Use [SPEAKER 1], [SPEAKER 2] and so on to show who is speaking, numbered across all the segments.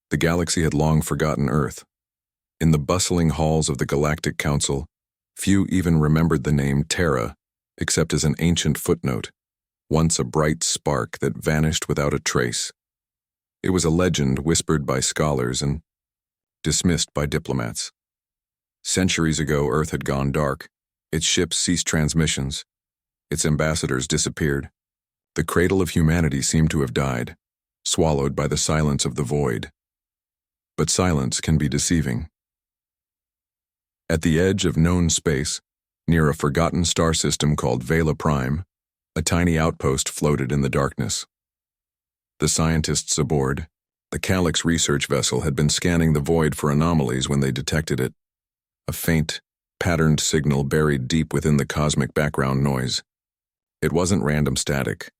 [SPEAKER 1] The galaxy had long forgotten Earth. In the bustling halls of the Galactic Council, few even remembered the name Terra, except as an ancient footnote, once a bright spark that vanished without a trace. It was a legend whispered by scholars and dismissed by diplomats. Centuries ago, Earth had gone dark. Its ships ceased transmissions. Its ambassadors disappeared. The cradle of humanity seemed to have died, swallowed by the silence of the void. But silence can be deceiving. At the edge of known space, near a forgotten star system called Vela Prime, a tiny outpost floated in the darkness. The scientists aboard, the Calyx research vessel, had been scanning the void for anomalies when they detected it. A faint, patterned signal buried deep within the cosmic background noise. It wasn't random static.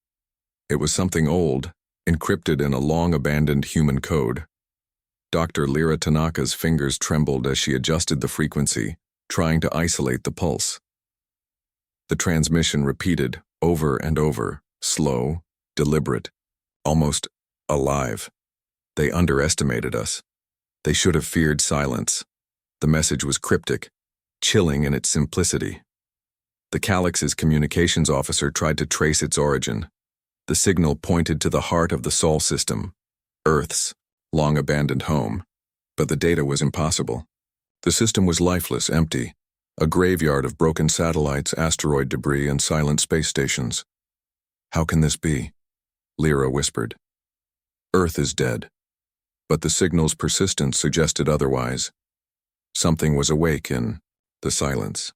[SPEAKER 1] It was something old, encrypted in a long-abandoned human code. Dr. Lyra Tanaka's fingers trembled as she adjusted the frequency, trying to isolate the pulse. The transmission repeated over and over, slow, deliberate, almost alive. They underestimated us. They should have feared silence. The message was cryptic, chilling in its simplicity. The Calyx's communications officer tried to trace its origin. The signal pointed to the heart of the Sol system, Earth's long-abandoned home, but the data was impossible. The system was lifeless, empty, a graveyard of broken satellites, asteroid debris, and silent space stations. "How can this be?" Lyra whispered. "Earth is dead." But the signal's persistence suggested otherwise. Something was awake in the silence.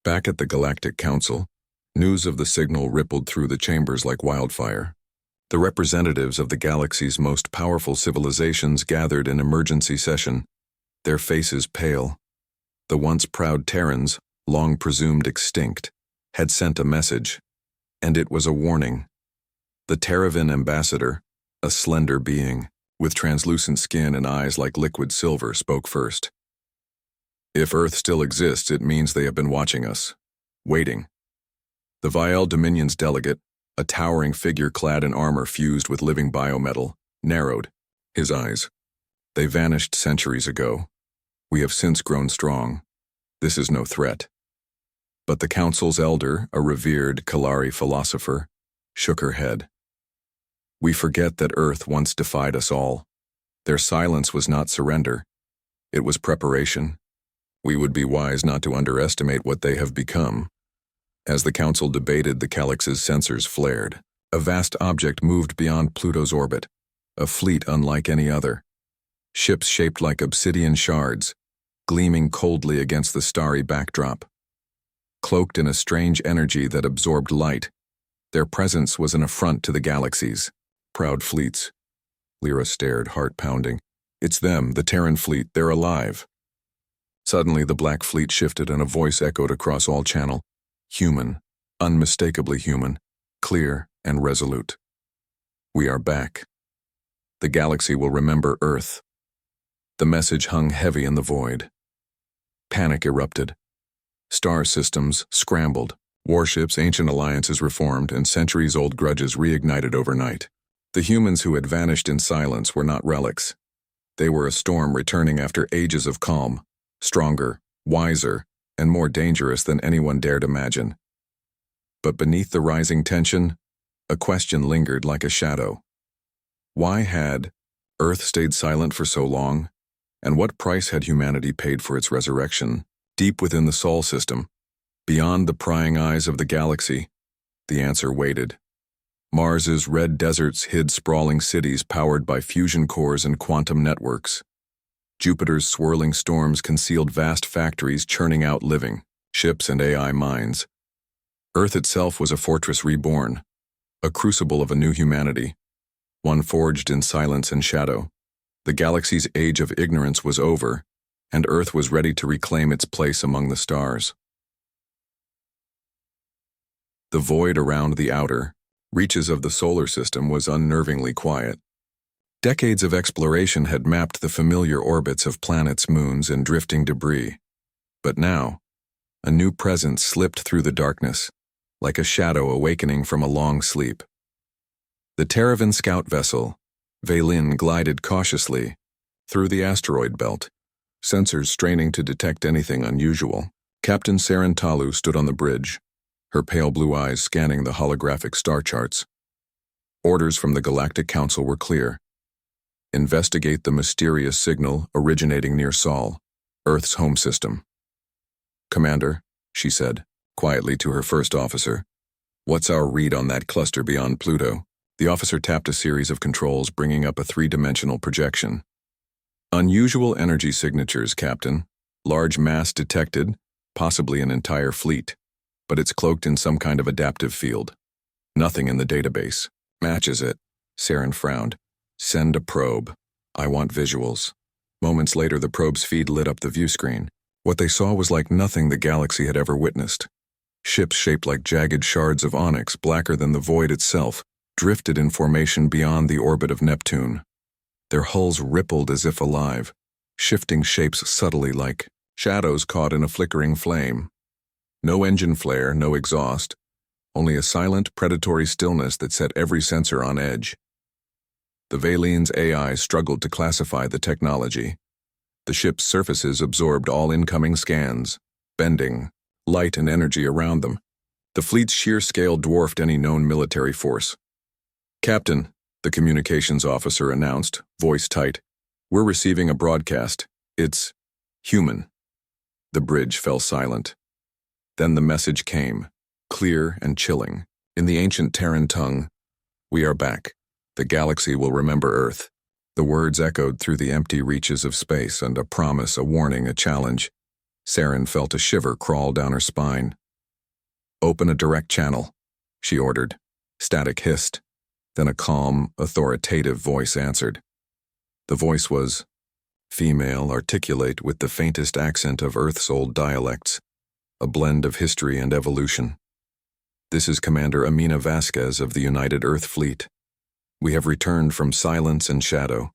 [SPEAKER 1] Back at the Galactic Council, news of the signal rippled through the chambers like wildfire. The representatives of the galaxy's most powerful civilizations gathered in emergency session, their faces pale. The once proud Terrans, long presumed extinct, had sent a message, and it was a warning. The Terravan ambassador, a slender being, with translucent skin and eyes like liquid silver, spoke first. "If Earth still exists, it means they have been watching us, waiting." The Vial Dominion's delegate, a towering figure clad in armor fused with living biometal, narrowed his eyes. "They vanished centuries ago. We have since grown strong. This is no threat." But the Council's elder, a revered Kalari philosopher, shook her head. "We forget that Earth once defied us all. Their silence was not surrender. It was preparation. We would be wise not to underestimate what they have become." As the Council debated, the Calyx's sensors flared. A vast object moved beyond Pluto's orbit, a fleet unlike any other. Ships shaped like obsidian shards, gleaming coldly against the starry backdrop. Cloaked in a strange energy that absorbed light, their presence was an affront to the galaxies. "Proud fleets." Lyra stared, heart pounding. "It's them, the Terran fleet. They're alive." Suddenly the black fleet shifted and a voice echoed across all channel. Human, unmistakably human, clear and resolute. "We are back. The galaxy will remember Earth." The message hung heavy in the void. Panic erupted. Star systems scrambled, warships, ancient alliances reformed, and centuries-old grudges reignited overnight. The humans who had vanished in silence were not relics. They were a storm returning after ages of calm, stronger, wiser, and more dangerous than anyone dared imagine. But beneath the rising tension, a question lingered like a shadow. Why had Earth stayed silent for so long, and what price had humanity paid for its resurrection? Deep within the Sol system, beyond the prying eyes of the galaxy, the answer waited. Mars's red deserts hid sprawling cities powered by fusion cores and quantum networks. Jupiter's swirling storms concealed vast factories churning out living, ships and AI minds. Earth itself was a fortress reborn, a crucible of a new humanity, one forged in silence and shadow. The galaxy's age of ignorance was over, and Earth was ready to reclaim its place among the stars. The void around the outer reaches of the solar system was unnervingly quiet. Decades of exploration had mapped the familiar orbits of planets, moons, and drifting debris. But now, a new presence slipped through the darkness, like a shadow awakening from a long sleep. The Terravan scout vessel, Vaylin glided cautiously through the asteroid belt, sensors straining to detect anything unusual. Captain Saren Talu stood on the bridge, her pale blue eyes scanning the holographic star charts. Orders from the Galactic Council were clear. Investigate the mysterious signal originating near Sol, Earth's home system. Commander, she said, quietly to her first officer, what's our read on that cluster beyond Pluto? The officer tapped a series of controls, bringing up a three-dimensional projection. Unusual energy signatures, Captain. Large mass detected, possibly an entire fleet, but it's cloaked in some kind of adaptive field. Nothing in the database. Matches it. Saren frowned. Send a probe. I want visuals. Moments later, the probe's feed lit up the view screen. What they saw was like nothing the galaxy had ever witnessed. Ships shaped like jagged shards of onyx, blacker than the void itself, drifted in formation beyond the orbit of Neptune. Their hulls rippled as if alive, shifting shapes subtly like shadows caught in a flickering flame. No engine flare, no exhaust, only a silent, predatory stillness that set every sensor on edge. The Vaylin's AI struggled to classify the technology. The ship's surfaces absorbed all incoming scans, bending, light and energy around them. The fleet's sheer scale dwarfed any known military force. Captain, the communications officer announced, voice tight, we're receiving a broadcast. It's human. The bridge fell silent. Then the message came, clear and chilling, in the ancient Terran tongue. We are back. The galaxy will remember Earth. The words echoed through the empty reaches of space, and a promise, a warning, a challenge. Saren felt a shiver crawl down her spine. Open a direct channel, she ordered. Static hissed. Then a calm, authoritative voice answered. The voice was female, articulate, with the faintest accent of Earth's old dialects, a blend of history and evolution. This is Commander Amina Vasquez of the United Earth Fleet. We have returned from silence and shadow.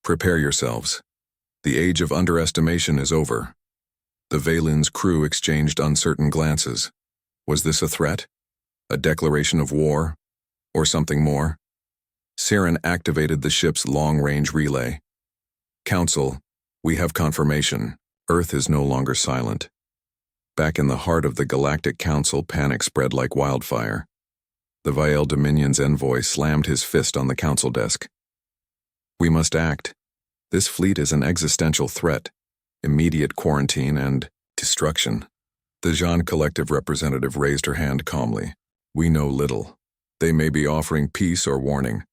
[SPEAKER 1] Prepare yourselves. The age of underestimation is over. The Vaylin's crew exchanged uncertain glances. Was this a threat? A declaration of war? Or something more? Saren activated the ship's long-range relay. Council, we have confirmation. Earth is no longer silent. Back in the heart of the Galactic Council, panic spread like wildfire. The Vael Dominion's envoy slammed his fist on the council desk. We must act. This fleet is an existential threat. Immediate quarantine and destruction. The Jean Collective representative raised her hand calmly. We know little. They may be offering peace or warning.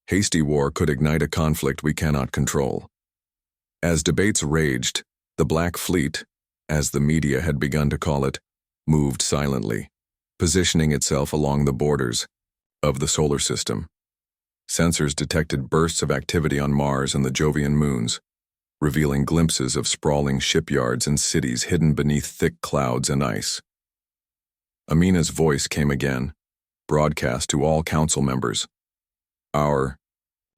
[SPEAKER 1] Hasty war could ignite a conflict we cannot control. As debates raged, the Black Fleet, as the media had begun to call it, moved silently, positioning itself along the borders of the solar system. Sensors detected bursts of activity on Mars and the Jovian moons, revealing glimpses of sprawling shipyards and cities hidden beneath thick clouds and ice. Amina's voice came again, broadcast to all council members. Our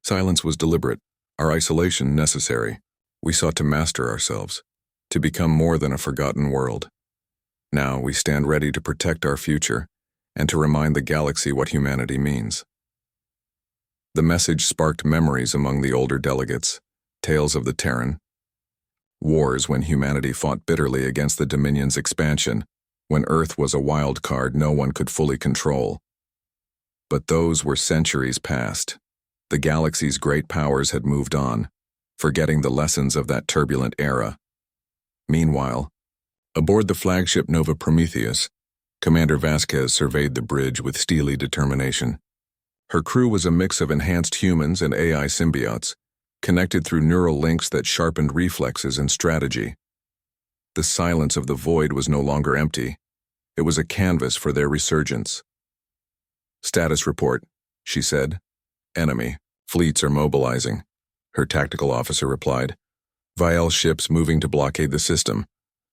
[SPEAKER 1] silence was deliberate, our isolation necessary. We sought to master ourselves, to become more than a forgotten world. Now we stand ready to protect our future and to remind the galaxy what humanity means. The message sparked memories among the older delegates, tales of the Terran. Wars when humanity fought bitterly against the Dominion's expansion, when Earth was a wild card no one could fully control. But those were centuries past. The galaxy's great powers had moved on, forgetting the lessons of that turbulent era. Meanwhile, aboard the flagship Nova Prometheus, Commander Vasquez surveyed the bridge with steely determination. Her crew was a mix of enhanced humans and AI symbiotes, connected through neural links that sharpened reflexes and strategy. The silence of the void was no longer empty. It was a canvas for their resurgence. Status report, she said. Enemy. Fleets are mobilizing. Her tactical officer replied. Vael ships moving to blockade the system.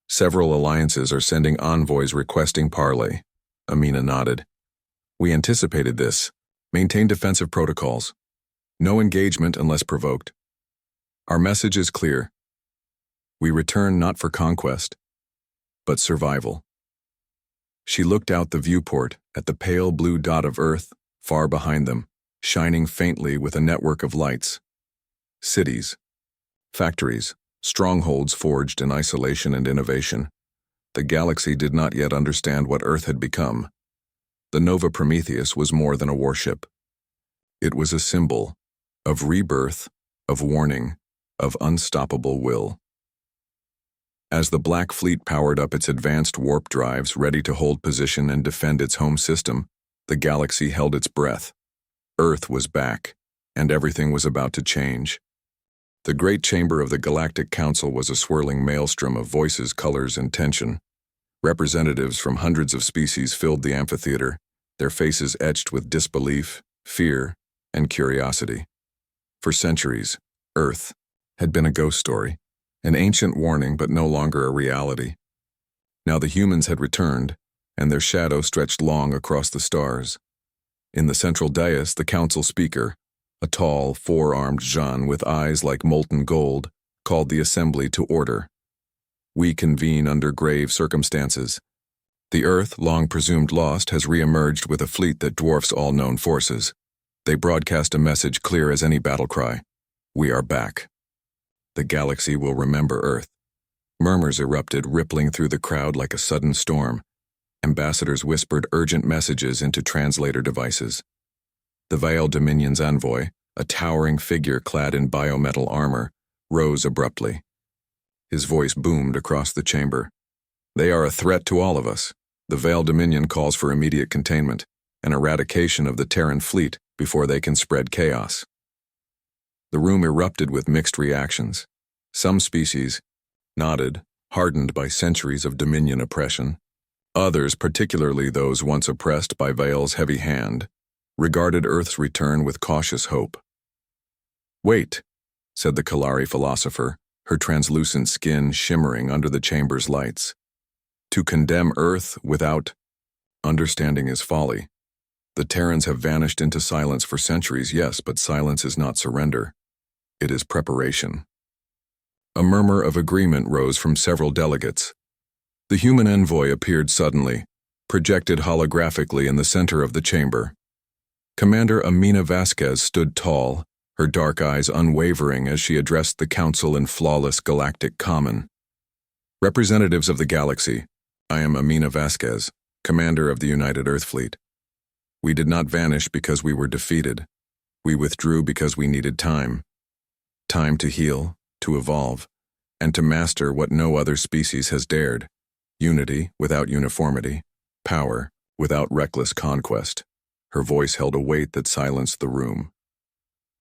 [SPEAKER 1] Several alliances are sending envoys requesting parley. Amina nodded. We anticipated this. Maintain defensive protocols. No engagement unless provoked. Our message is clear. We return not for conquest, but survival. She looked out the viewport at the pale blue dot of Earth far behind them, shining faintly with a network of lights. Cities, factories, strongholds forged in isolation and innovation. The galaxy did not yet understand what Earth had become. The Nova Prometheus was more than a warship. It was a symbol of rebirth, of warning, of unstoppable will. As the Black Fleet powered up its advanced warp drives ready to hold position and defend its home system, the galaxy held its breath. Earth was back, and everything was about to change. The great chamber of the Galactic Council was a swirling maelstrom of voices, colors, and tension. Representatives from hundreds of species filled the amphitheater, their faces etched with disbelief, fear, and curiosity. For centuries, Earth had been a ghost story, an ancient warning but no longer a reality. Now the humans had returned, and their shadow stretched long across the stars. In the central dais, the council speaker, a tall, four-armed Jean with eyes like molten gold, called the assembly to order. We convene under grave circumstances. The Earth, long presumed lost, has re-emerged with a fleet that dwarfs all known forces. They broadcast a message clear as any battle cry. We are back. The galaxy will remember Earth. Murmurs erupted, rippling through the crowd like a sudden storm. Ambassadors whispered urgent messages into translator devices. The Veiled Dominion's envoy, a towering figure clad in biometal armor, rose abruptly. His voice boomed across the chamber. They are a threat to all of us. The Veiled Dominion calls for immediate containment and eradication of the Terran fleet before they can spread chaos. The room erupted with mixed reactions. Some species nodded, hardened by centuries of Dominion oppression. Others, particularly those once oppressed by Veil's heavy hand, regarded Earth's return with cautious hope. Wait, said the Kalari philosopher, her translucent skin shimmering under the chamber's lights. To condemn Earth without understanding is folly. The Terrans have vanished into silence for centuries, yes, but silence is not surrender. It is preparation. A murmur of agreement rose from several delegates. The human envoy appeared suddenly, projected holographically in the center of the chamber. Commander Amina Vasquez stood tall, her dark eyes unwavering as she addressed the council in flawless galactic common. Representatives of the galaxy, I am Amina Vasquez, commander of the United Earth Fleet. We did not vanish because we were defeated. We withdrew because we needed time. Time to heal, to evolve, and to master what no other species has dared. Unity without uniformity, power without reckless conquest. Her voice held a weight that silenced the room.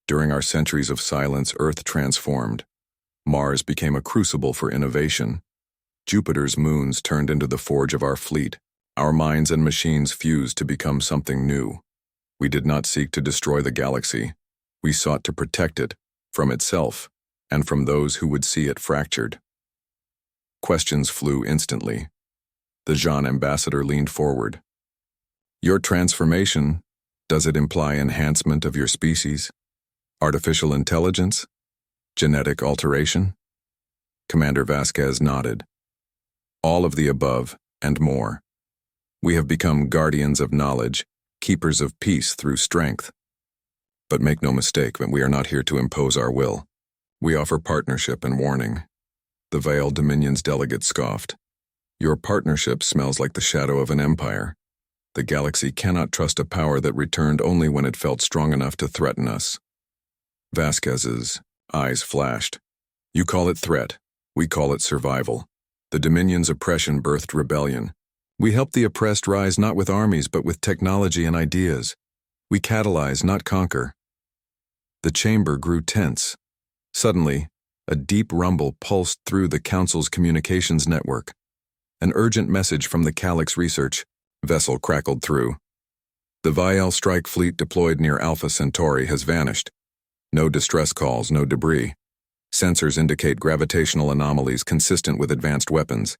[SPEAKER 1] During our centuries of silence, Earth transformed. Mars became a crucible for innovation. Jupiter's moons turned into the forge of our fleet. Our minds and machines fused to become something new. We did not seek to destroy the galaxy. We sought to protect it from itself and from those who would see it fractured. Questions flew instantly. The Jean ambassador leaned forward. Your transformation, does it imply enhancement of your species? Artificial intelligence? Genetic alteration? Commander Vasquez nodded. All of the above, and more. We have become guardians of knowledge, keepers of peace through strength. But make no mistake, we are not here to impose our will. We offer partnership and warning. The Veiled Dominion's delegate scoffed. Your partnership smells like the shadow of an empire. The galaxy cannot trust a power that returned only when it felt strong enough to threaten us. Vasquez's eyes flashed. You call it threat. We call it survival. The Dominion's oppression birthed rebellion. We help the oppressed rise not with armies but with technology and ideas. We catalyze, not conquer. The chamber grew tense. Suddenly, a deep rumble pulsed through the Council's communications network. An urgent message from the Calyx research vessel crackled through. The Vial strike fleet deployed near Alpha Centauri has vanished. No distress calls, no debris. Sensors indicate gravitational anomalies consistent with advanced weapons.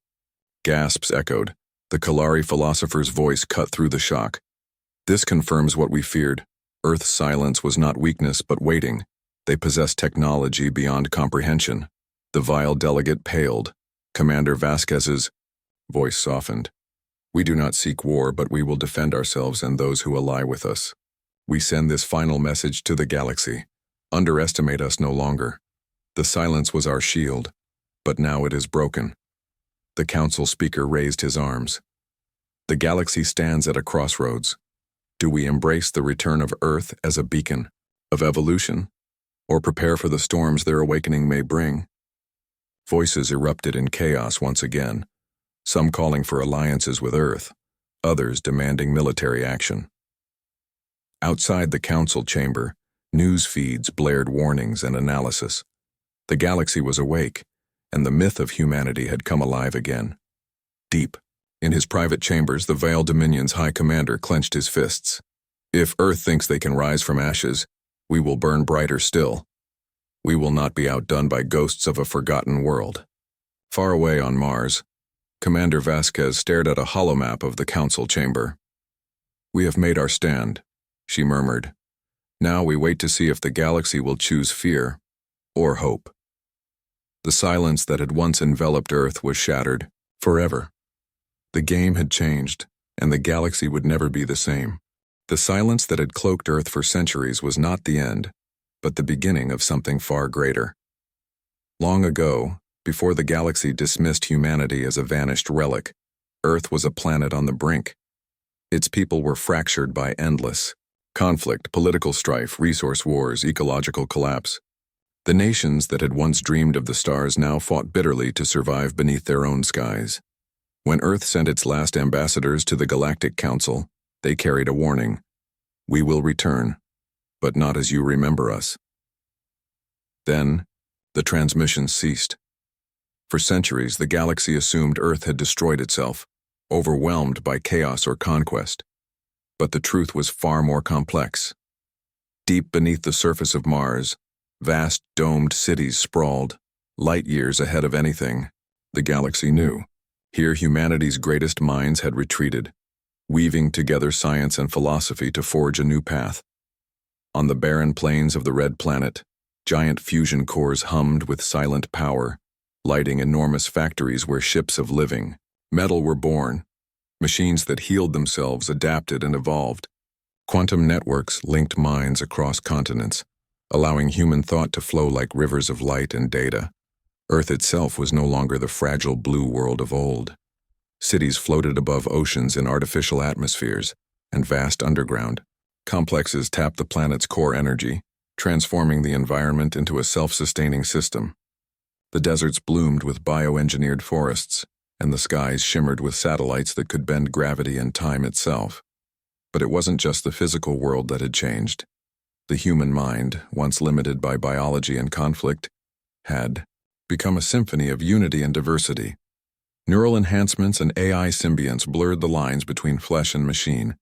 [SPEAKER 1] Gasps echoed. The Kalari philosopher's voice cut through the shock. This confirms what we feared. Earth's silence was not weakness but waiting. They possessed technology beyond comprehension. The Vile delegate paled. Commander Vasquez's voice softened. We do not seek war, but we will defend ourselves and those who ally with us. We send this final message to the galaxy. Underestimate us no longer. The silence was our shield, but now it is broken. The council speaker raised his arms. The galaxy stands at a crossroads. Do we embrace the return of Earth as a beacon of evolution, or prepare for the storms their awakening may bring? Voices erupted in chaos once again, some calling for alliances with Earth, others demanding military action. Outside the council chamber, news feeds blared warnings and analysis. The galaxy was awake, and the myth of humanity had come alive again. Deep, in his private chambers, the Veiled Dominion's High Commander clenched his fists. If Earth thinks they can rise from ashes, we will burn brighter still. We will not be outdone by ghosts of a forgotten world. Far away on Mars, Commander Vasquez stared at a holomap of the council chamber. We have made our stand, she murmured. Now we wait to see if the galaxy will choose fear or hope. The silence that had once enveloped Earth was shattered, forever. The game had changed, and the galaxy would never be the same. The silence that had cloaked Earth for centuries was not the end, but the beginning of something far greater. Long ago, before the galaxy dismissed humanity as a vanished relic, Earth was a planet on the brink. Its people were fractured by endless conflict, political strife, resource wars, ecological collapse. The nations that had once dreamed of the stars now fought bitterly to survive beneath their own skies. When Earth sent its last ambassadors to the Galactic Council, they carried a warning. We will return, but not as you remember us. Then, the transmission ceased. For centuries, the galaxy assumed Earth had destroyed itself, overwhelmed by chaos or conquest. But the truth was far more complex. Deep beneath the surface of Mars, vast domed cities sprawled, light years ahead of anything the galaxy knew. Here humanity's greatest minds had retreated, weaving together science and philosophy to forge a new path. On the barren plains of the Red Planet, giant fusion cores hummed with silent power, lighting enormous factories where ships of living metal were born. Machines that healed themselves adapted and evolved. Quantum networks linked minds across continents, allowing human thought to flow like rivers of light and data. Earth itself was no longer the fragile blue world of old. Cities floated above oceans in artificial atmospheres and vast underground. Complexes tapped the planet's core energy, transforming the environment into a self-sustaining system. The deserts bloomed with bioengineered forests, and the skies shimmered with satellites that could bend gravity and time itself. But it wasn't just the physical world that had changed. The human mind, once limited by biology and conflict, had become a symphony of unity and diversity. Neural enhancements and AI symbionts blurred the lines between flesh and machine.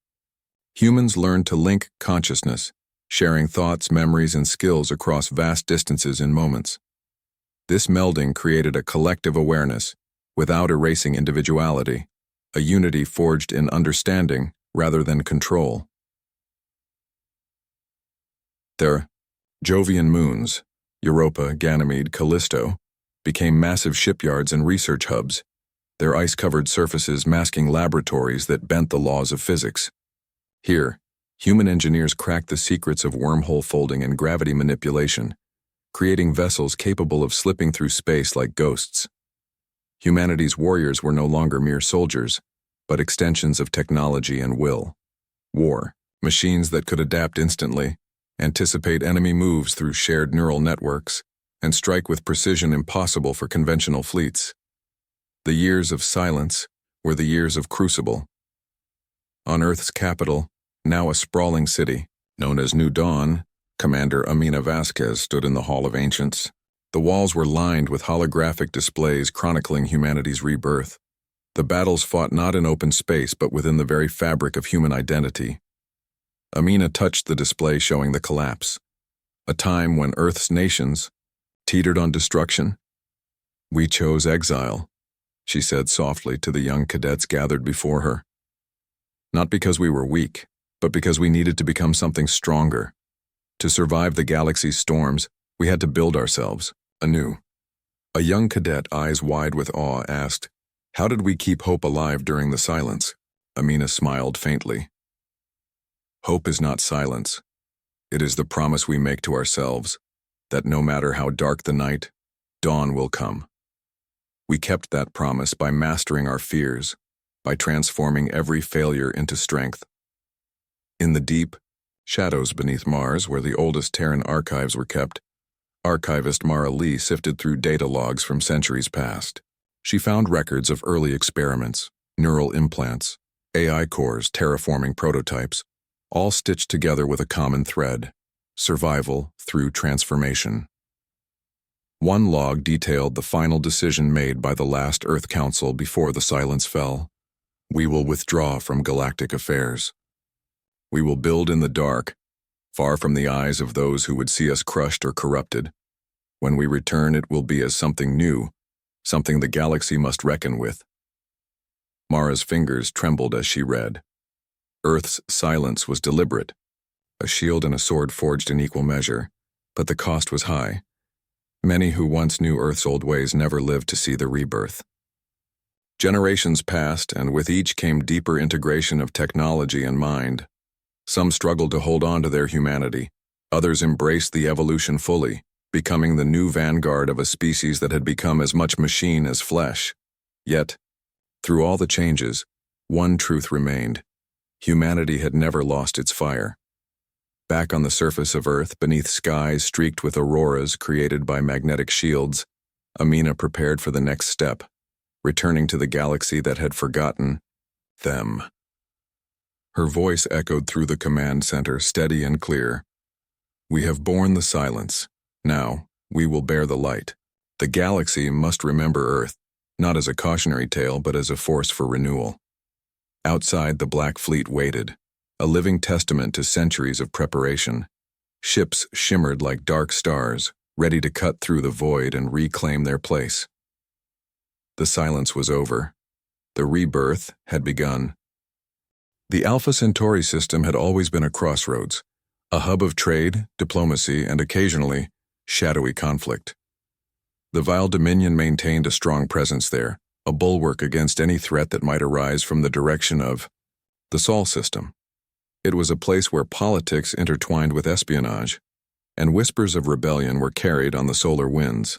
[SPEAKER 1] Humans learned to link consciousness, sharing thoughts, memories, and skills across vast distances in moments. This melding created a collective awareness, without erasing individuality, a unity forged in understanding rather than control. Their Jovian moons, Europa, Ganymede, Callisto, became massive shipyards and research hubs, their ice-covered surfaces masking laboratories that bent the laws of physics. Here, human engineers cracked the secrets of wormhole folding and gravity manipulation, creating vessels capable of slipping through space like ghosts. Humanity's warriors were no longer mere soldiers, but extensions of technology and will. War, machines that could adapt instantly, anticipate enemy moves through shared neural networks, and strike with precision impossible for conventional fleets. The years of silence were the years of crucible. On Earth's capital, now a sprawling city, known as New Dawn, Commander Amina Vasquez stood in the Hall of Ancients. The walls were lined with holographic displays chronicling humanity's rebirth. The battles fought not in open space but within the very fabric of human identity. Amina touched the display showing the collapse, a time when Earth's nations teetered on destruction. We chose exile, she said softly to the young cadets gathered before her. Not because we were weak, but because we needed to become something stronger. To survive the galaxy's storms, we had to build ourselves anew. A young cadet, eyes wide with awe, asked, "How did we keep hope alive during the silence?" Amina smiled faintly. Hope is not silence. It is the promise we make to ourselves that no matter how dark the night, dawn will come. We kept that promise by mastering our fears, by transforming every failure into strength. In the deep shadows beneath Mars, where the oldest Terran archives were kept, archivist Mara Lee sifted through data logs from centuries past. She found records of early experiments, neural implants, AI cores, terraforming prototypes, all stitched together with a common thread: survival through transformation. One log detailed the final decision made by the last Earth Council before the silence fell. We will withdraw from galactic affairs. We will build in the dark, far from the eyes of those who would see us crushed or corrupted. When we return, it will be as something new, something the galaxy must reckon with. Mara's fingers trembled as she read. Earth's silence was deliberate, a shield and a sword forged in equal measure, but the cost was high. Many who once knew Earth's old ways never lived to see the rebirth. Generations passed, and with each came deeper integration of technology and mind. Some struggled to hold on to their humanity. Others embraced the evolution fully, becoming the new vanguard of a species that had become as much machine as flesh. Yet, through all the changes, one truth remained. Humanity had never lost its fire. Back on the surface of Earth, beneath skies streaked with auroras created by magnetic shields, Amina prepared for the next step, returning to the galaxy that had forgotten them. Her voice echoed through the command center, steady and clear. We have borne the silence. Now, we will bear the light. The galaxy must remember Earth, not as a cautionary tale, but as a force for renewal. Outside, the Black Fleet waited, a living testament to centuries of preparation. Ships shimmered like dark stars, ready to cut through the void and reclaim their place. The silence was over. The rebirth had begun. The Alpha Centauri system had always been a crossroads, a hub of trade, diplomacy, and occasionally, shadowy conflict. The Vile Dominion maintained a strong presence there, a bulwark against any threat that might arise from the direction of the Sol system. It was a place where politics intertwined with espionage, and whispers of rebellion were carried on the solar winds.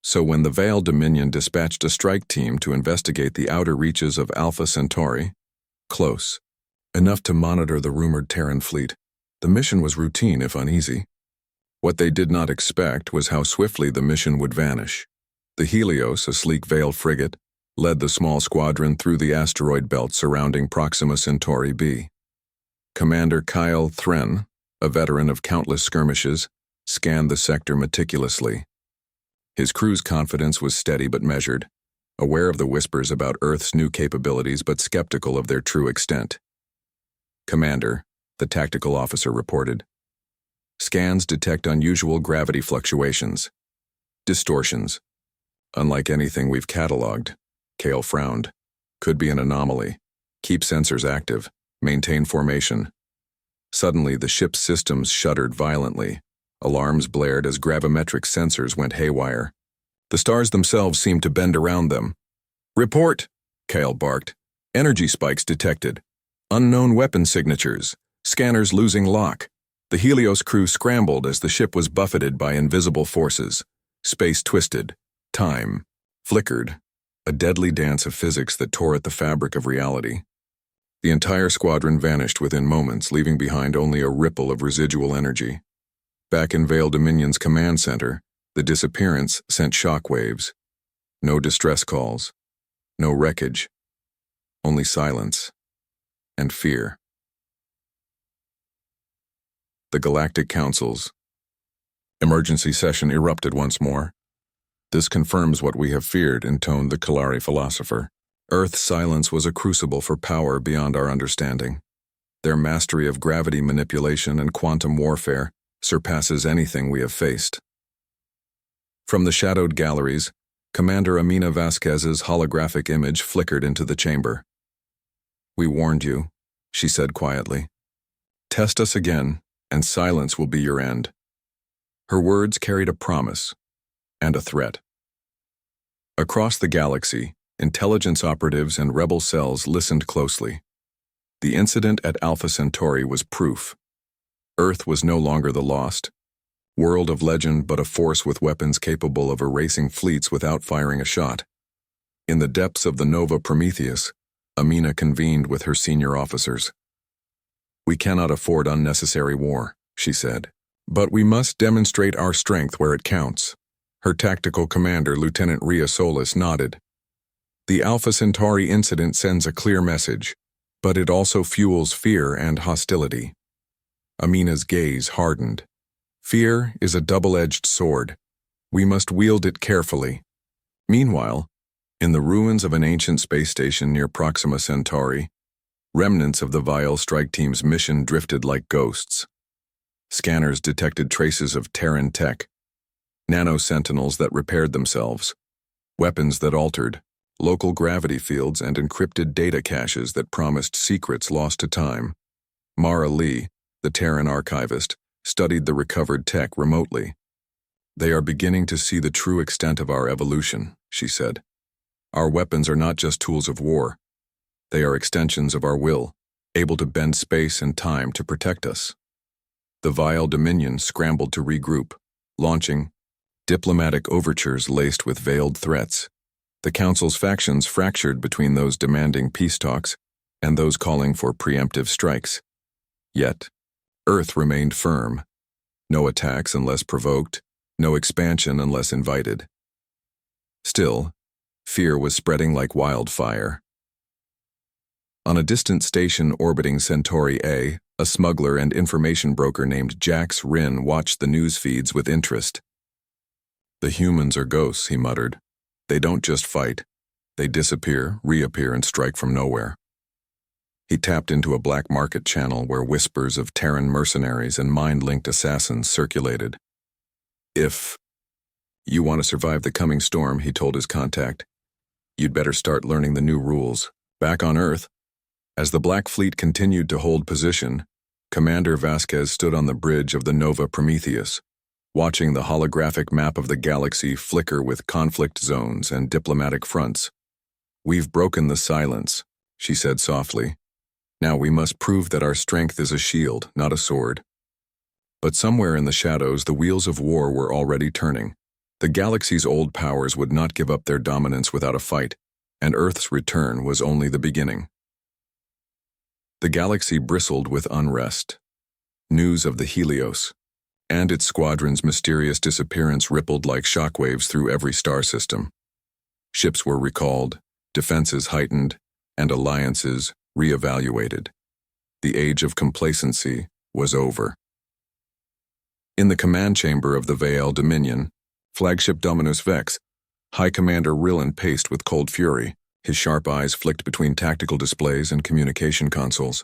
[SPEAKER 1] So when the Vale Dominion dispatched a strike team to investigate the outer reaches of Alpha Centauri, close enough to monitor the rumored Terran fleet, the mission was routine if uneasy. What they did not expect was how swiftly the mission would vanish. The Helios, a sleek Vale frigate, led the small squadron through the asteroid belt surrounding Proxima Centauri b. Commander Kyle Thren, a veteran of countless skirmishes, scanned the sector meticulously. His crew's confidence was steady but measured, aware of the whispers about Earth's new capabilities but skeptical of their true extent. Commander, the tactical officer reported. Scans detect unusual gravity fluctuations. Distortions. Unlike anything we've cataloged, Kale frowned. Could be an anomaly. Keep sensors active. Maintain formation. Suddenly, the ship's systems shuddered violently. Alarms blared as gravimetric sensors went haywire. The stars themselves seemed to bend around them. Report, Kale barked. Energy spikes detected. Unknown weapon signatures. Scanners losing lock. The Helios crew scrambled as the ship was buffeted by invisible forces. Space twisted. Time flickered. A deadly dance of physics that tore at the fabric of reality. The entire squadron vanished within moments, leaving behind only a ripple of residual energy. Back in Vale Dominion's command center, the disappearance sent shockwaves. No distress calls. No wreckage. Only silence. And fear. The Galactic Council's emergency session erupted once more. This confirms what we have feared, intoned the Kalari philosopher. Earth's silence was a crucible for power beyond our understanding. Their mastery of gravity manipulation and quantum warfare surpasses anything we have faced. From the shadowed galleries, Commander Amina Vasquez's holographic image flickered into the chamber. We warned you, she said quietly. Test us again, and silence will be your end. Her words carried a promise and a threat. Across the galaxy, intelligence operatives and rebel cells listened closely. The incident at Alpha Centauri was proof. Earth was no longer the lost world of legend, but a force with weapons capable of erasing fleets without firing a shot. In the depths of the Nova Prometheus, Amina convened with her senior officers. "We cannot afford unnecessary war," she said. "But we must demonstrate our strength where it counts." Her tactical commander, Lieutenant Rhea Solis, nodded. "The Alpha Centauri incident sends a clear message, but it also fuels fear and hostility." Amina's gaze hardened. "Fear is a double-edged sword. We must wield it carefully." Meanwhile, in the ruins of an ancient space station near Proxima Centauri, remnants of the Vile strike team's mission drifted like ghosts. Scanners detected traces of Terran tech, nano-sentinels that repaired themselves, weapons that altered, local gravity fields and encrypted data caches that promised secrets lost to time. Mara Lee, the Terran archivist, studied the recovered tech remotely. "They are beginning to see the true extent of our evolution," she said. "Our weapons are not just tools of war. They are extensions of our will, able to bend space and time to protect us." The Vile Dominion scrambled to regroup, launching diplomatic overtures laced with veiled threats. The Council's factions fractured between those demanding peace talks and those calling for preemptive strikes. Yet, Earth remained firm. No attacks unless provoked, no expansion unless invited. Still, fear was spreading like wildfire. On a distant station orbiting Centauri A, a smuggler and information broker named Jax Rin watched the news feeds with interest. "The humans are ghosts," he muttered. "They don't just fight. They disappear, reappear, and strike from nowhere." He tapped into a black market channel where whispers of Terran mercenaries and mind-linked assassins circulated. "If you want to survive the coming storm," he told his contact, "you'd better start learning the new rules." Back on Earth, as the Black Fleet continued to hold position, Commander Vasquez stood on the bridge of the Nova Prometheus, watching the holographic map of the galaxy flicker with conflict zones and diplomatic fronts. "We've broken the silence," she said softly. "Now we must prove that our strength is a shield, not a sword." But somewhere in the shadows, the wheels of war were already turning. The galaxy's old powers would not give up their dominance without a fight, and Earth's return was only the beginning. The galaxy bristled with unrest. News of the Helios and its squadron's mysterious disappearance rippled like shockwaves through every star system. Ships were recalled, defenses heightened, and alliances reevaluated. The age of complacency was over. In the command chamber of the Vale Dominion, flagship Dominus Vex, High Commander Rillen paced with cold fury, his sharp eyes flicked between tactical displays and communication consoles.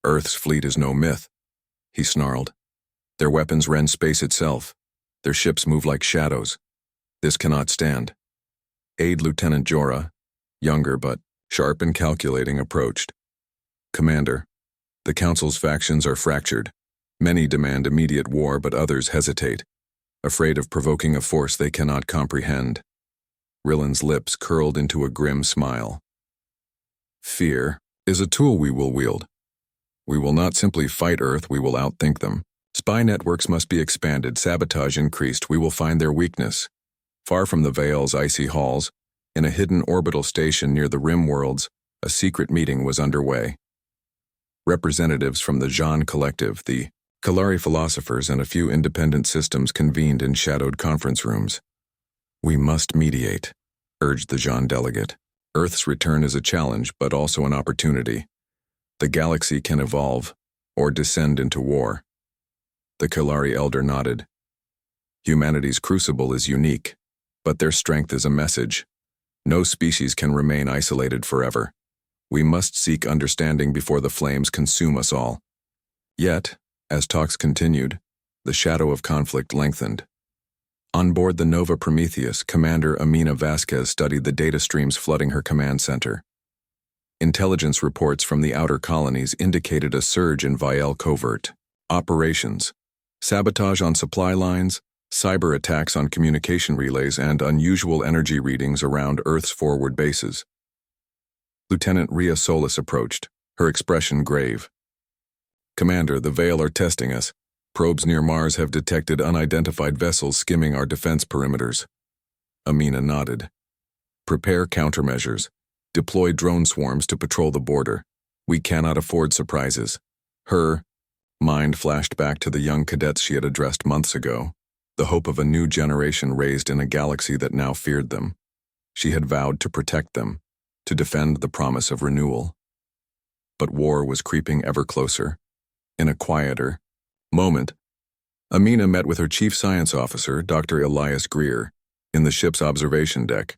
[SPEAKER 1] "Earth's fleet is no myth," he snarled. "Their weapons rend space itself. Their ships move like shadows. This cannot stand." Aide Lieutenant Jorah, younger but sharp and calculating, approached. "Commander, the Council's factions are fractured. Many demand immediate war, but others hesitate, afraid of provoking a force they cannot comprehend." Rillen's lips curled into a grim smile. "Fear is a tool we will wield. We will not simply fight Earth, we will outthink them. Spy networks must be expanded, sabotage increased, we will find their weakness." Far from the Vale's icy halls, in a hidden orbital station near the rim worlds, a secret meeting was underway. Representatives from the Jean Collective, the Kalari philosophers, and a few independent systems convened in shadowed conference rooms. "We must mediate," urged the Jean delegate. "Earth's return is a challenge, but also an opportunity. The galaxy can evolve, or descend into war." The Kalari elder nodded. "Humanity's crucible is unique, but their strength is a message. No species can remain isolated forever. We must seek understanding before the flames consume us all." Yet, as talks continued, the shadow of conflict lengthened. On board the Nova Prometheus, Commander Amina Vasquez studied the data streams flooding her command center. Intelligence reports from the outer colonies indicated a surge in Vial covert operations, sabotage on supply lines, cyber attacks on communication relays, and unusual energy readings around Earth's forward bases. Lieutenant Rhea Solis approached, her expression grave. "Commander, the Veil are testing us. Probes near Mars have detected unidentified vessels skimming our defense perimeters." Amina nodded. "Prepare countermeasures. Deploy drone swarms to patrol the border. We cannot afford surprises." Her mind flashed back to the young cadets she had addressed months ago, the hope of a new generation raised in a galaxy that now feared them. She had vowed to protect them, to defend the promise of renewal. But war was creeping ever closer. In a quieter moment, Amina met with her chief science officer, Dr. Elias Greer, in the ship's observation deck.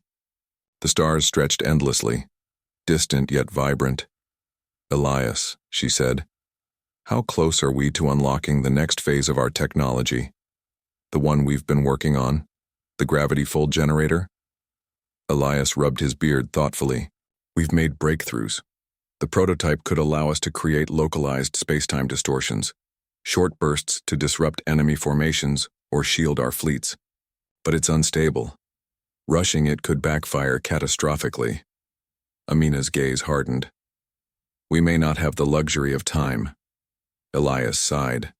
[SPEAKER 1] The stars stretched endlessly, distant yet vibrant. "Elias," she said, "how close are we to unlocking the next phase of our technology? The one we've been working on? The gravity-fold generator?" Elias rubbed his beard thoughtfully. "We've made breakthroughs. The prototype could allow us to create localized space-time distortions, short bursts to disrupt enemy formations or shield our fleets. But it's unstable. Rushing it could backfire catastrophically." Amina's gaze hardened. "We may not have the luxury of time." Elias sighed.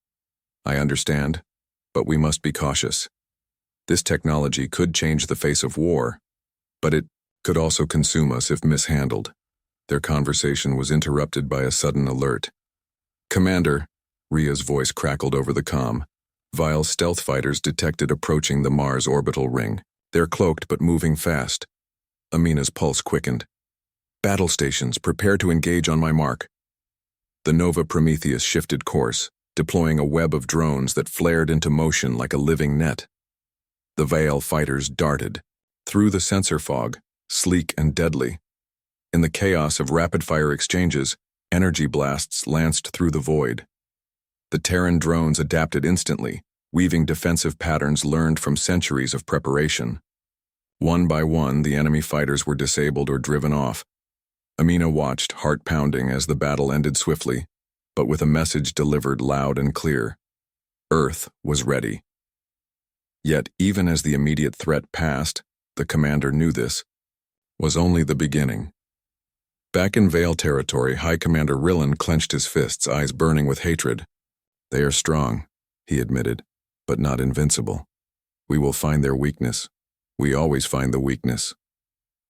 [SPEAKER 1] "I understand, but we must be cautious. This technology could change the face of war, but it could also consume us if mishandled." Their conversation was interrupted by a sudden alert. "Commander," Ria's voice crackled over the comm. "Vile stealth fighters detected approaching the Mars orbital ring. They're cloaked but moving fast." Amina's pulse quickened. "Battle stations, prepare to engage on my mark." The Nova Prometheus shifted course, deploying a web of drones that flared into motion like a living net. The Veil fighters darted through the sensor fog, sleek and deadly. In the chaos of rapid-fire exchanges, energy blasts lanced through the void. The Terran drones adapted instantly, weaving defensive patterns learned from centuries of preparation. One by one, the enemy fighters were disabled or driven off. Amina watched, heart pounding, as the battle ended swiftly, but with a message delivered loud and clear. Earth was ready. Yet, even as the immediate threat passed, the commander knew this was only the beginning. Back in Veil territory, High Commander Rillan clenched his fists, eyes burning with hatred. "They are strong," he admitted, "but not invincible. We will find their weakness. We always find the weakness."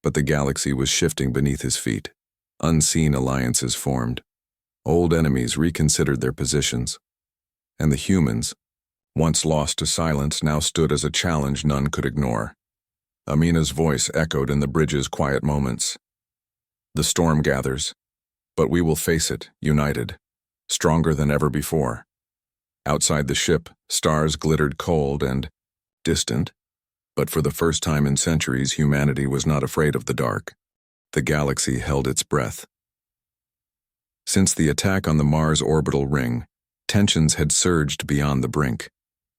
[SPEAKER 1] But the galaxy was shifting beneath his feet. Unseen alliances formed. Old enemies reconsidered their positions. And the humans, once lost to silence, now stood as a challenge none could ignore. Amina's voice echoed in the bridge's quiet moments. "The storm gathers, but we will face it, united, stronger than ever before." Outside the ship, stars glittered cold and distant, but for the first time in centuries, humanity was not afraid of the dark. The galaxy held its breath. Since the attack on the Mars orbital ring, tensions had surged beyond the brink.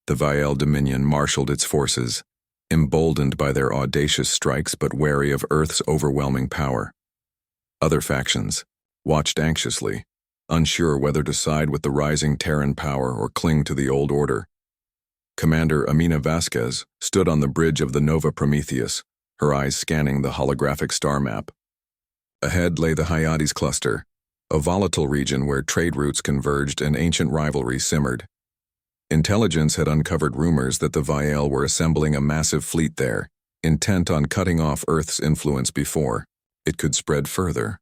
[SPEAKER 1] The Vael Dominion marshaled its forces, emboldened by their audacious strikes but wary of Earth's overwhelming power. Other factions watched anxiously, unsure whether to side with the rising Terran power or cling to the old order. Commander Amina Vasquez stood on the bridge of the Nova Prometheus, her eyes scanning the holographic star map. Ahead lay the Hyades cluster, a volatile region where trade routes converged and ancient rivalry simmered. Intelligence had uncovered rumors that the Vael were assembling a massive fleet there, intent on cutting off Earth's influence before it could spread further.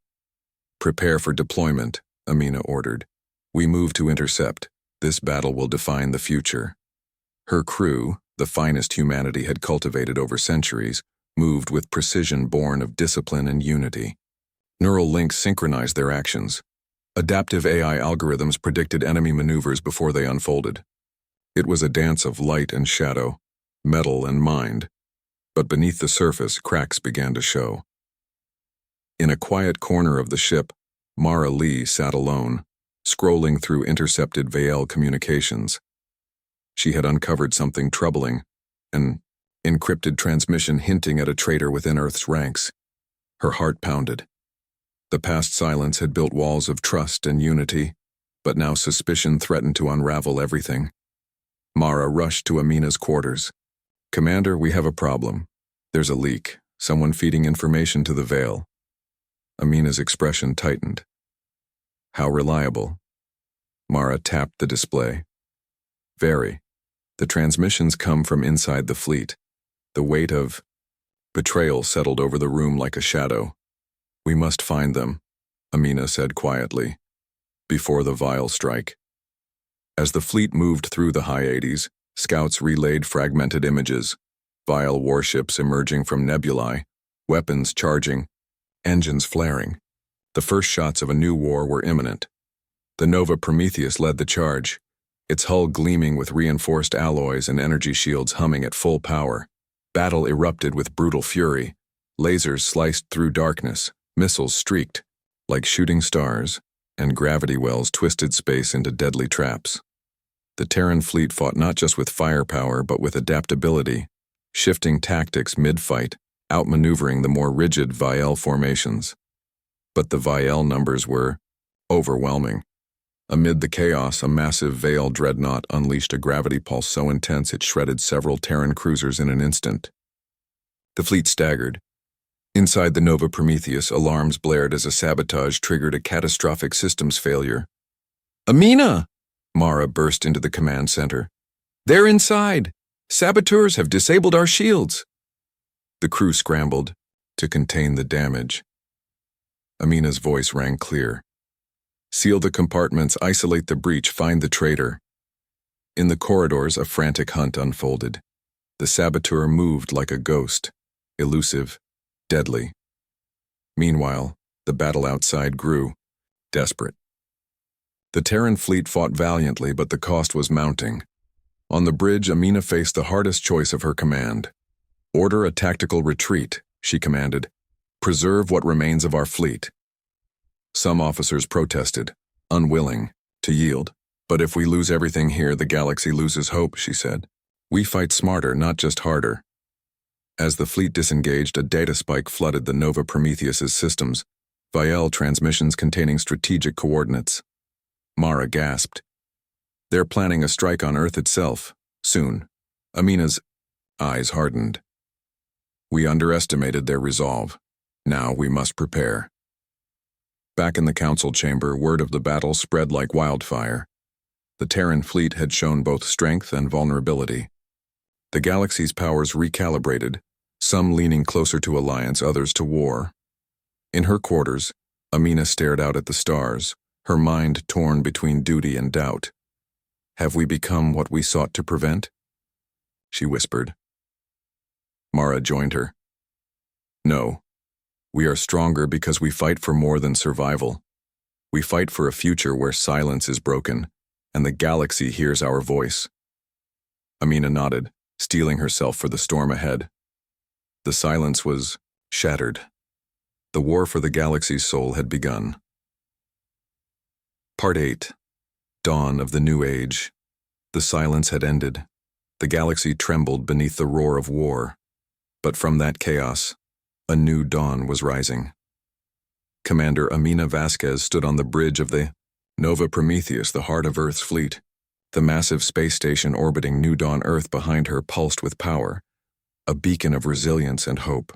[SPEAKER 1] "Prepare for deployment," Amina ordered. "We move to intercept. This battle will define the future." Her crew, the finest humanity had cultivated over centuries, moved with precision born of discipline and unity. Neural links synchronized their actions. Adaptive AI algorithms predicted enemy maneuvers before they unfolded. It was a dance of light and shadow, metal and mind, but beneath the surface, cracks began to show. In a quiet corner of the ship, Mara Lee sat alone, scrolling through intercepted Vael communications. She had uncovered something troubling, an encrypted transmission hinting at a traitor within Earth's ranks. Her heart pounded. The past silence had built walls of trust and unity, but now suspicion threatened to unravel everything. Mara rushed to Amina's quarters. "Commander, we have a problem. There's a leak, someone feeding information to the Veil." Amina's expression tightened. How reliable? Mara tapped the display. Very. The transmissions come from inside the fleet. The weight of betrayal settled over the room like a shadow. We must find them, Amina said quietly, before the vile strike. As the fleet moved through the high 80s, scouts relayed fragmented images, vile warships emerging from nebulae, weapons charging, engines flaring. The first shots of a new war were imminent. The Nova Prometheus led the charge, its hull gleaming with reinforced alloys and energy shields humming at full power. Battle erupted with brutal fury. Lasers sliced through darkness, missiles streaked like shooting stars, and gravity wells twisted space into deadly traps. The Terran fleet fought not just with firepower but with adaptability, shifting tactics mid-fight, outmaneuvering the more rigid Viel formations. But the Viel numbers were overwhelming. Amid the chaos, a massive Veil dreadnought unleashed a gravity pulse so intense it shredded several Terran cruisers in an instant. The fleet staggered. Inside the Nova Prometheus, alarms blared as a sabotage triggered a catastrophic systems failure. "Amina!" Mara burst into the command center. "They're inside! Saboteurs have disabled our shields!" The crew scrambled to contain the damage. Amina's voice rang clear. "Seal the compartments, isolate the breach, find the traitor." In the corridors, a frantic hunt unfolded. The saboteur moved like a ghost, elusive, deadly. Meanwhile, the battle outside grew, desperate. The Terran fleet fought valiantly, but the cost was mounting. On the bridge, Amina faced the hardest choice of her command. "Order a tactical retreat," she commanded. "Preserve what remains of our fleet." Some officers protested, unwilling to yield. "But if we lose everything here, the galaxy loses hope," she said. "We fight smarter, not just harder." As the fleet disengaged, a data spike flooded the Nova Prometheus's systems, Viel transmissions containing strategic coordinates. Mara gasped. "They're planning a strike on Earth itself, soon." Amina's eyes hardened. "We underestimated their resolve. Now we must prepare." Back in the council chamber, word of the battle spread like wildfire. The Terran fleet had shown both strength and vulnerability. The galaxy's powers recalibrated, some leaning closer to alliance, others to war. In her quarters, Amina stared out at the stars, her mind torn between duty and doubt. "Have we become what we sought to prevent?" she whispered. Mara joined her. "No. We are stronger because we fight for more than survival. We fight for a future where silence is broken, and the galaxy hears our voice." Amina nodded, steeling herself for the storm ahead. The silence was shattered. The war for the galaxy's soul had begun. Part 8. Dawn of the New Age. The silence had ended. The galaxy trembled beneath the roar of war. But from that chaos, a new dawn was rising. Commander Amina Vasquez stood on the bridge of the Nova Prometheus, the heart of Earth's fleet. The massive space station orbiting New Dawn Earth behind her pulsed with power, a beacon of resilience and hope.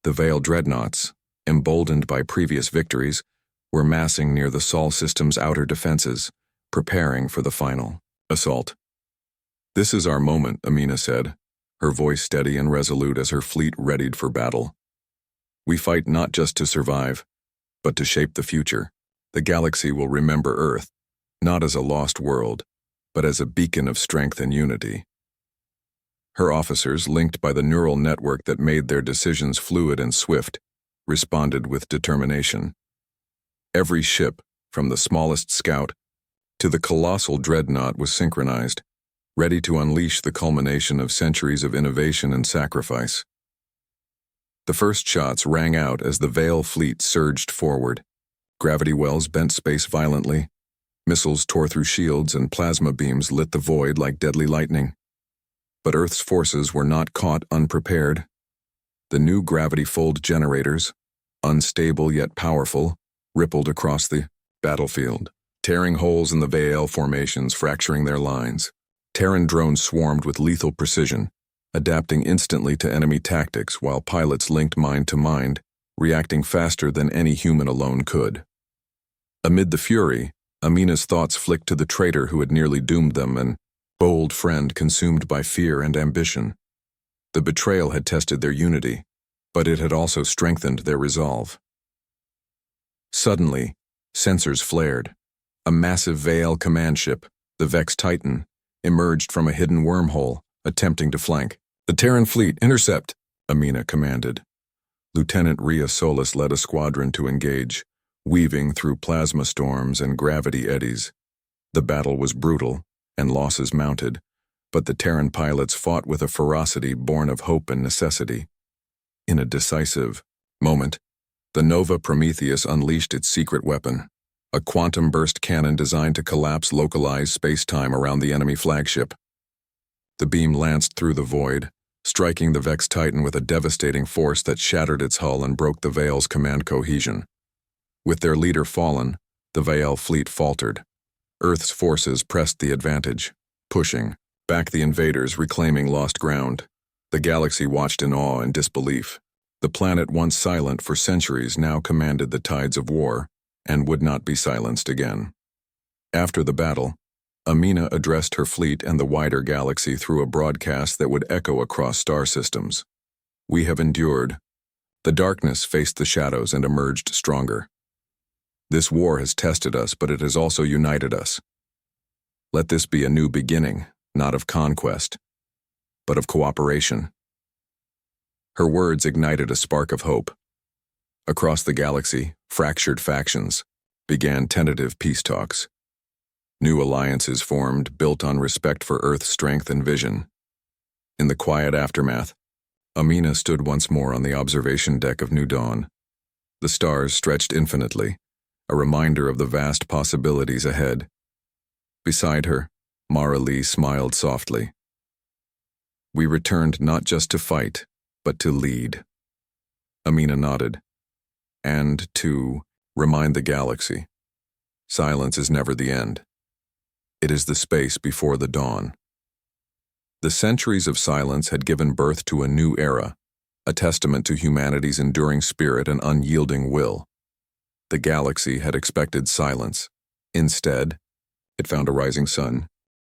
[SPEAKER 1] The Veil dreadnoughts, emboldened by previous victories, were massing near the Sol system's outer defenses, preparing for the final assault. "This is our moment," Amina said, her voice steady and resolute as her fleet readied for battle. "We fight not just to survive, but to shape the future. The galaxy will remember Earth, not as a lost world, but as a beacon of strength and unity." Her officers, linked by the neural network that made their decisions fluid and swift, responded with determination. Every ship, from the smallest scout to the colossal dreadnought, was synchronized, ready to unleash the culmination of centuries of innovation and sacrifice. The first shots rang out as the Veil fleet surged forward. Gravity wells bent space violently. Missiles tore through shields and plasma beams lit the void like deadly lightning. But Earth's forces were not caught unprepared. The new gravity fold generators, unstable yet powerful, rippled across the battlefield, tearing holes in the Veil formations, fracturing their lines. Terran drones swarmed with lethal precision, adapting instantly to enemy tactics while pilots linked mind to mind, reacting faster than any human alone could. Amid the fury, Amina's thoughts flicked to the traitor who had nearly doomed them, an bold friend consumed by fear and ambition. The betrayal had tested their unity, but it had also strengthened their resolve. Suddenly, sensors flared. A massive Veil command ship, the Vex Titan, emerged from a hidden wormhole, attempting to flank. "The Terran fleet, intercept!" Amina commanded. Lieutenant Rhea Solis led a squadron to engage, weaving through plasma storms and gravity eddies. The battle was brutal, and losses mounted, but the Terran pilots fought with a ferocity born of hope and necessity. In a decisive moment, the Nova Prometheus unleashed its secret weapon, a quantum burst cannon designed to collapse localized space-time around the enemy flagship. The beam lanced through the void, striking the Vex Titan with a devastating force that shattered its hull and broke the Veil's command cohesion. With their leader fallen, the Veil fleet faltered. Earth's forces pressed the advantage, pushing back the invaders, reclaiming lost ground. The galaxy watched in awe and disbelief. The planet, once silent for centuries, now commanded the tides of war, and would not be silenced again. After the battle, Amina addressed her fleet and the wider galaxy through a broadcast that would echo across star systems. "We have endured. The darkness faced the shadows and emerged stronger. This war has tested us, but it has also united us. Let this be a new beginning, not of conquest, but of cooperation." Her words ignited a spark of hope. Across the galaxy, fractured factions began tentative peace talks. New alliances formed, built on respect for Earth's strength and vision. In the quiet aftermath, Amina stood once more on the observation deck of New Dawn. The stars stretched infinitely, a reminder of the vast possibilities ahead. Beside her, Mara Lee smiled softly. "We returned not just to fight, but to lead." Amina nodded. "And to remind the galaxy, silence is never the end. It is the space before the dawn." The centuries of silence had given birth to a new era, a testament to humanity's enduring spirit and unyielding will. The galaxy had expected silence. Instead, it found a rising sun,